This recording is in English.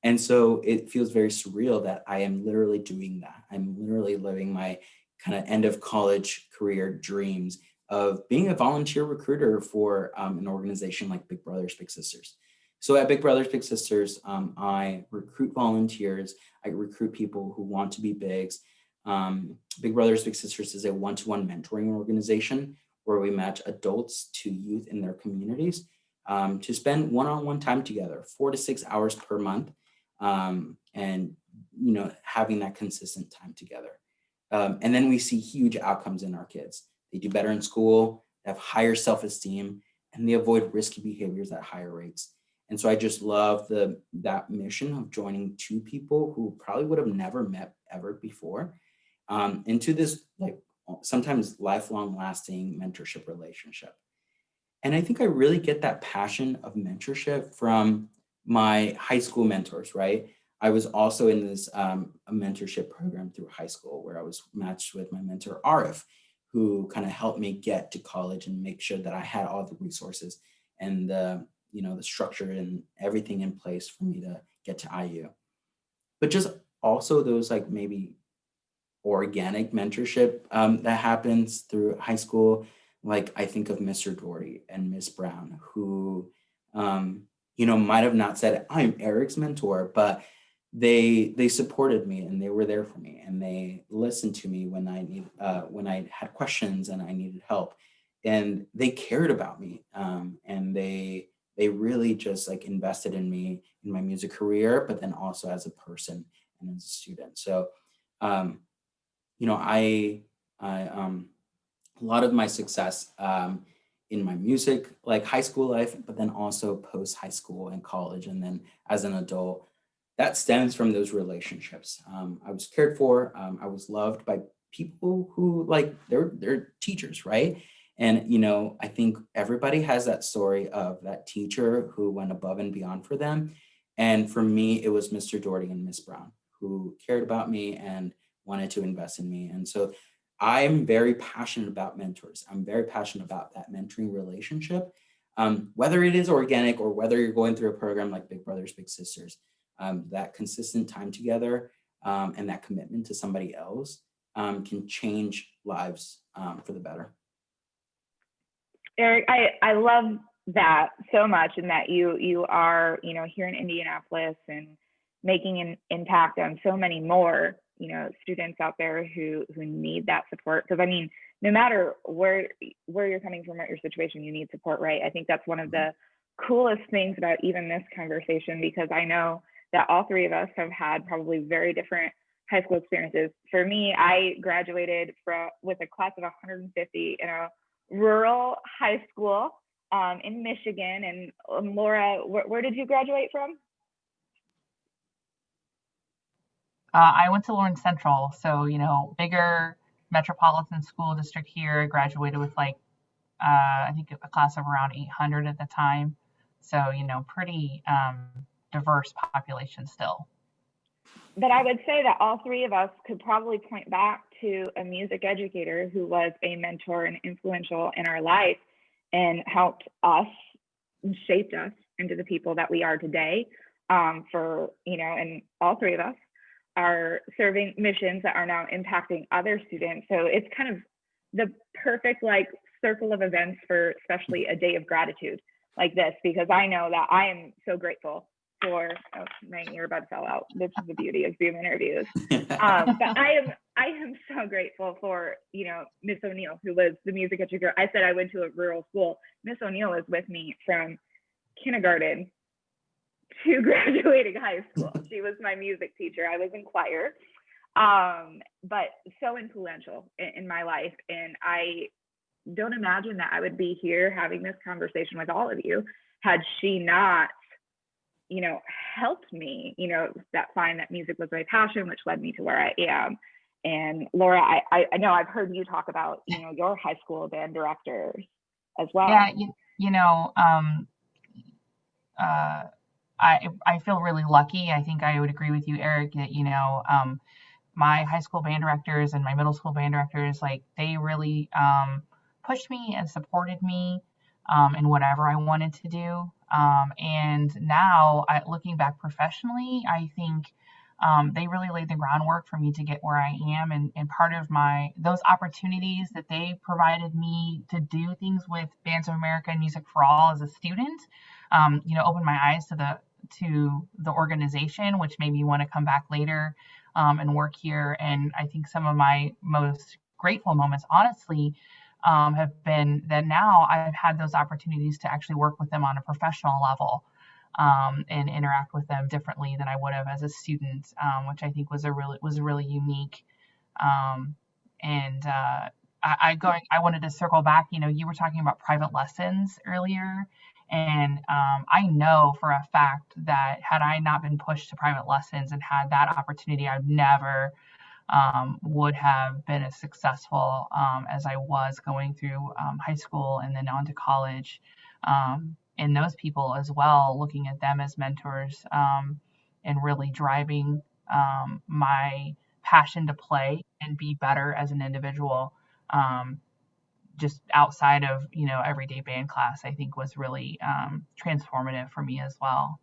And so it feels very surreal that I am literally doing that. I'm literally living my kind of end of college career dreams of being a volunteer recruiter for an organization like Big Brothers Big Sisters. So at Big Brothers Big Sisters, I recruit volunteers. I recruit people who want to be bigs. Big Brothers Big Sisters is a one-to-one mentoring organization where we match adults to youth in their communities to spend one-on-one time together, 4 to 6 hours per month, and having that consistent time together. And then we see huge outcomes in our kids. They do better in school, they have higher self-esteem, and they avoid risky behaviors at higher rates. And so I just love that mission of joining two people who probably would have never met ever before into this like sometimes lifelong lasting mentorship relationship. And I think I really get that passion of mentorship from my high school mentors, right? I was also in this a mentorship program through high school where I was matched with my mentor, Arif, who kind of helped me get to college and make sure that I had all the resources and the structure and everything in place for me to get to IU. But just also those like maybe organic mentorship that happens through high school. Like I think of Mr. Doherty and Miss Brown, who, might have not said I'm Eric's mentor, but they supported me and they were there for me and they listened to me when I had questions and I needed help, and they cared about me, and they really just like invested in me in my music career, but then also as a person and as a student. So a lot of my success in my music, like high school life, but then also post high school and college, and then as an adult, that stems from those relationships. I was cared for. I was loved by people who like they're teachers, right? And I think everybody has that story of that teacher who went above and beyond for them. And for me, it was Mr. Doherty and Miss Brown who cared about me and wanted to invest in me. And so I'm very passionate about mentors. I'm very passionate about that mentoring relationship, whether it is organic or whether you're going through a program like Big Brothers Big Sisters. That consistent time together and that commitment to somebody else can change lives for the better. Eric, I love that so much, and that you are here in Indianapolis and making an impact on so many more students out there who need that support. Because I mean, no matter where you're coming from or your situation, you need support, right? I think that's one of the coolest things about even this conversation, because I know that all three of us have had probably very different high school experiences. For me, I graduated with a class of 150 in a rural high school in Michigan. And Laura, where did you graduate from? I went to Lawrence Central, so bigger metropolitan school district here. I graduated with I think a class of around 800 at the time, so pretty diverse population still. But I would say that all three of us could probably point back to a music educator who was a mentor and influential in our life and helped us and shaped us into the people that we are today. And all three of us are serving missions that are now impacting other students. So it's kind of the perfect circle of events for especially a day of gratitude like this, because I know that I am so grateful for, my earbud fell out. This is the beauty of Zoom interviews. But I am so grateful for, Miss O'Neill, who was the music educator. I said I went to a rural school. Miss O'Neill was with me from kindergarten to graduating high school. She was my music teacher. I was in choir, but so influential in my life. And I don't imagine that I would be here having this conversation with all of you had she not, helped me, that find that music was my passion, which led me to where I am. And Laura, I know I've heard you talk about, your high school band directors as well. Yeah, I feel really lucky. I think I would agree with you, Eric, that, my high school band directors and my middle school band directors, they really pushed me and supported me in whatever I wanted to do. And now, looking back professionally, I think they really laid the groundwork for me to get where I am. And part of those opportunities that they provided me to do things with Bands of America and Music for All as a student, opened my eyes to the organization, which made me want to come back later and work here. And I think some of my most grateful moments, honestly, have been that now I've had those opportunities to actually work with them on a professional level, and interact with them differently than I would have as a student, which I think was really unique. Um, and I wanted to circle back. You were talking about private lessons earlier, and I know for a fact that had I not been pushed to private lessons and had that opportunity, I never would have been as successful as I was going through high school and then on to college. And those people as well, looking at them as mentors, and really driving my passion to play and be better as an individual, just outside of everyday band class, I think was really transformative for me as well.